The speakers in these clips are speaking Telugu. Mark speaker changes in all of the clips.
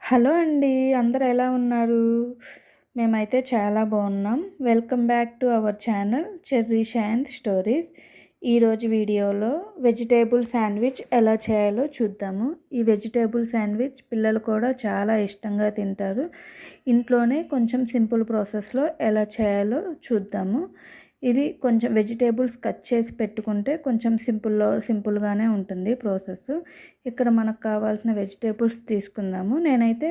Speaker 1: హలో అండి. అందరూ ఎలా ఉన్నారు? మేమైతే చాలా బాగున్నాం. Welcome back to our channel cherry Shanth stories. ఈరోజు వీడియోలో వెజిటేబుల్ శాండ్విచ్ ఎలా చేయాలో చూద్దాము. ఈ వెజిటేబుల్ శాండ్విచ్ పిల్లలు కూడా చాలా ఇష్టంగా తింటారు. ఇంట్లోనే కొంచెం సింపుల్ ప్రాసెస్లో ఎలా చేయాలో చూద్దాము. ఇది కొంచెం వెజిటేబుల్స్ కట్ చేసి పెట్టుకుంటే కొంచెం సింపుల్గానే ఉంటుంది ప్రాసెస్. ఇక్కడ మనకు కావాల్సిన వెజిటేబుల్స్ తీసుకుందాము. నేనైతే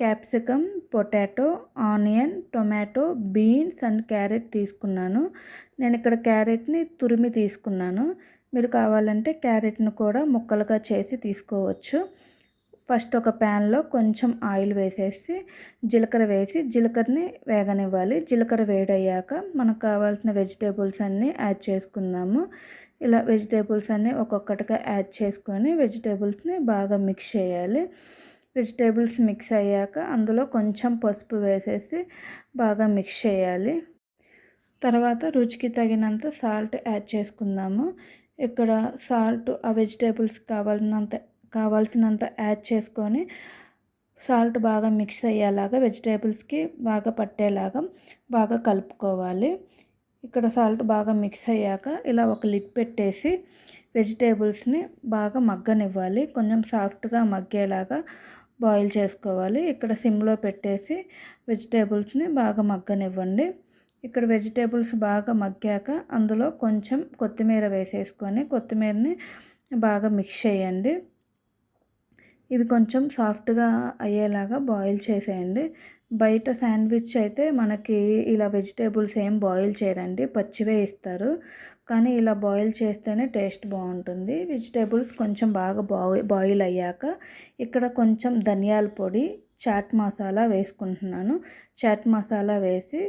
Speaker 1: capsicum, potato, onion, tomato, beans and carrot తీసుకున్నాను. నేను ఇక్కడ క్యారెట్ని తురిమి తీసుకున్నాను. మీరు కావాలంటే క్యారెట్ను కూడా ముక్కలుగా చేసి తీసుకోవచ్చు. ఫస్ట్ ఒక ప్యాన్లో కొంచెం ఆయిల్ వేసేసి జీలకర్ర వేసి జీలకర్రని వేగనివ్వాలి. జీలకర్ర వేడయ్యాక మనకు కావాల్సిన వెజిటేబుల్స్ అన్నీ యాడ్ చేసుకుందాము. ఇలా వెజిటేబుల్స్ అన్నీ ఒక్కొక్కటిగా యాడ్ చేసుకొని వెజిటేబుల్స్ని బాగా మిక్స్ చేయాలి. వెజిటేబుల్స్ మిక్స్ అయ్యాక అందులో కొంచెం పసుపు వేసేసి బాగా మిక్స్ చేయాలి. తర్వాత రుచికి తగినంత సాల్ట్ యాడ్ చేసుకుందాము. ఇక్కడ సాల్ట్ ఆ వెజిటేబుల్స్ కావాల్సినంత యాడ్ చేసుకొని సాల్ట్ బాగా మిక్స్ అయ్యేలాగా వెజిటేబుల్స్కి బాగా పట్టేలాగా బాగా కలుపుకోవాలి. ఇక్కడ సాల్ట్ బాగా మిక్స్ అయ్యాక ఇలా ఒక లిడ్ పెట్టేసి వెజిటేబుల్స్ని బాగా మగ్గనివ్వాలి. కొంచెం సాఫ్ట్గా మగ్గేలాగా బాయిల్ చేసుకోవాలి. ఇక్కడ సిమ్లో పెట్టేసి వెజిటేబుల్స్ని బాగా మగ్గనివ్వండి. ఇక్కడ వెజిటేబుల్స్ బాగా మగ్గాక అందులో కొంచెం కొత్తిమీర వేసేసుకొని కొత్తిమీరని బాగా మిక్స్ చేయండి. ఇవి కొంచెం సాఫ్ట్గా అయ్యేలాగా బాయిల్ చేసేయండి. బయట శాండ్విచ్ అయితే మనకి ఇలా వెజిటేబుల్స్ ఏం బాయిల్ చేయరండి, పచ్చివే ఇస్తారు. కానీ ఇలా బాయిల్ చేస్తేనే టేస్ట్ బాగుంటుంది. వెజిటేబుల్స్ కొంచెం బాగా బాయిల్ అయ్యాక ఇక్కడ కొంచెం ధనియాల పొడి, చాట్ మసాలా వేసుకుంటున్నాను. చాట్ మసాలా వేసి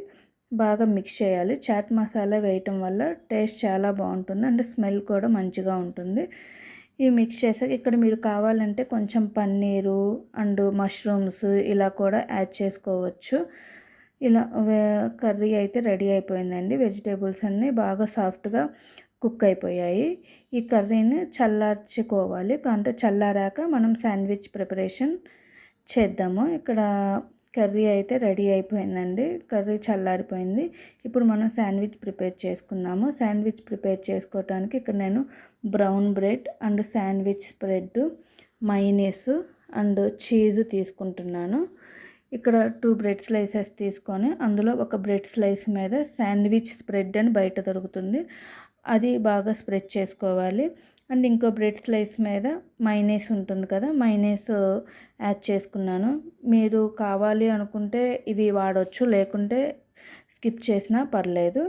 Speaker 1: బాగా మిక్స్ చేయాలి. చాట్ మసాలా వేయటం వల్ల టేస్ట్ చాలా బాగుంటుంది అండ్ స్మెల్ కూడా మంచిగా ఉంటుంది. ఇవి మిక్స్ చేసాక ఇక్కడ మీరు కావాలంటే కొంచెం పన్నీరు అండ్ మష్రూమ్స్ ఇలా కూడా యాడ్ చేసుకోవచ్చు. ఇలా కర్రీ అయితే రెడీ అయిపోయిందండి. వెజిటేబుల్స్ అన్నీ బాగా సాఫ్ట్గా కుక్ అయిపోయాయి. ఈ కర్రీని చల్లార్చుకోవాలి. అంటే చల్లారాక మనం శాండ్విచ్ ప్రిపరేషన్ చేద్దాము. ఇక్కడ కర్రీ అయితే రెడీ అయిపోయిందండి. కర్రీ చల్లారిపోయింది. ఇప్పుడు మనం శాండ్విచ్ ప్రిపేర్ చేసుకుందాము. శాండ్విచ్ ప్రిపేర్ చేసుకోవడానికి ఇక్కడ నేను brown bread and sandwich spread, mayonnaise and cheese తీసుకుంటున్నాను. ఇక్కడ 2 బ్రెడ్ స్లైసెస్ తీసుకొని అందులో ఒక బ్రెడ్ స్లైస్ మీద శాండ్విచ్ స్ప్రెడ్ అని బయట దొరుకుతుంది, అది బాగా స్ప్రెడ్ చేసుకోవాలి. అండ్ ఇంకో బ్రెడ్ స్లైస్ మీద మైనీస్ ఉంటుంది కదా, మైనీస్ యాడ్ చేసుకున్నాను. మీరు కావాలి అనుకుంటే ఇవి వాడవచ్చు, లేకుంటే స్కిప్ చేసినా పర్లేదు.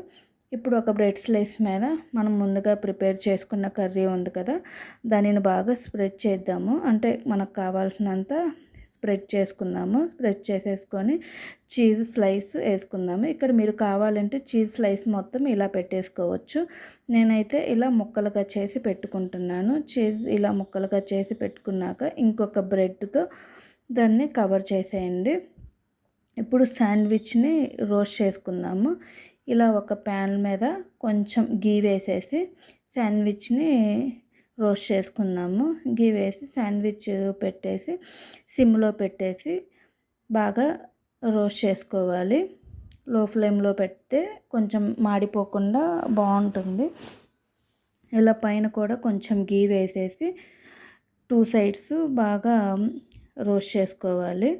Speaker 1: ఇప్పుడు ఒక బ్రెడ్ స్లైస్ మీద మనం ముందుగా ప్రిపేర్ చేసుకున్న కర్రీ ఉంది కదా, దానిని బాగా స్ప్రెడ్ చేద్దాము. అంటే మనకు కావాల్సినంత స్ప్రెడ్ చేసుకుందాము. స్ప్రెడ్ చేసేసుకొని చీజ్ స్లైస్ వేసుకుందాము. ఇక్కడ మీరు కావాలంటే చీజ్ స్లైస్ మొత్తం ఇలా పెట్టేసుకోవచ్చు. నేనైతే ఇలా ముక్కలుగా చేసి పెట్టుకుంటున్నాను. చీజ్ ఇలా ముక్కలుగా చేసి పెట్టుకున్నాక ఇంకొక బ్రెడ్తో దాన్ని కవర్ చేసేయండి. ఇప్పుడు శాండ్విచ్ని రోస్ట్ చేసుకుందాము. ఇలా ఒక ప్యాన్ మీద కొంచెం గీ వేసేసి శాండ్విచ్ని రోస్ట్ చేసుకుందాము. గీ వేసి శాండ్విచ్ పెట్టేసి సిమ్లో పెట్టేసి బాగా రోస్ట్ చేసుకోవాలి. లో ఫ్లేమ్లో పెడితే కొంచెం మాడిపోకుండా బాగుంటుంది. ఇలా పైన కూడా కొంచెం గీ వేసేసి 2 సైడ్స్ బాగా రోస్ట్ చేసుకోవాలి.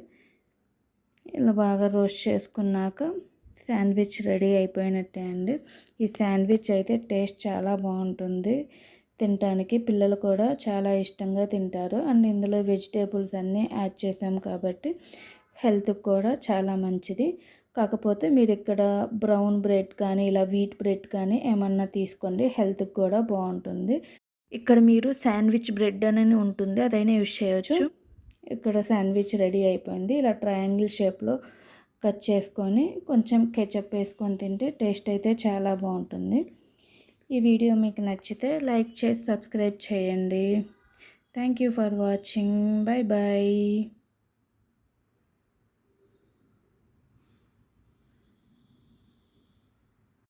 Speaker 1: ఇలా బాగా రోస్ట్ చేసుకున్నాక శాండ్విచ్ రెడీ అయిపోయినట్టే అండి. ఈ శాండ్విచ్ అయితే టేస్ట్ చాలా బాగుంటుంది తినడానికి. పిల్లలు కూడా చాలా ఇష్టంగా తింటారు. అండ్ ఇందులో వెజిటేబుల్స్ అన్నీ యాడ్ చేసాం కాబట్టి హెల్త్కి కూడా చాలా మంచిది. కాకపోతే మీరు ఇక్కడ బ్రౌన్ బ్రెడ్ కానీ ఇలా వీట్ బ్రెడ్ కానీ ఏమన్నా తీసుకోండి, హెల్త్కి కూడా బాగుంటుంది. ఇక్కడ మీరు శాండ్విచ్ బ్రెడ్ అని ఉంటుంది, అదైనా యూజ్ చేయవచ్చు. ఇక్కడ శాండ్విచ్ రెడీ అయిపోయింది. ఇలా ట్రయాంగిల్ షేప్లో కట్ చేసుకొని కొంచెం కెచప్ వేసుకొని తింటే టేస్ట్ అయితే చాలా బాగుంటుంది. ఈ వీడియో మీకు నచ్చితే లైక్ చేసి సబ్స్క్రైబ్ చేయండి. Thank you for watching. Bye bye.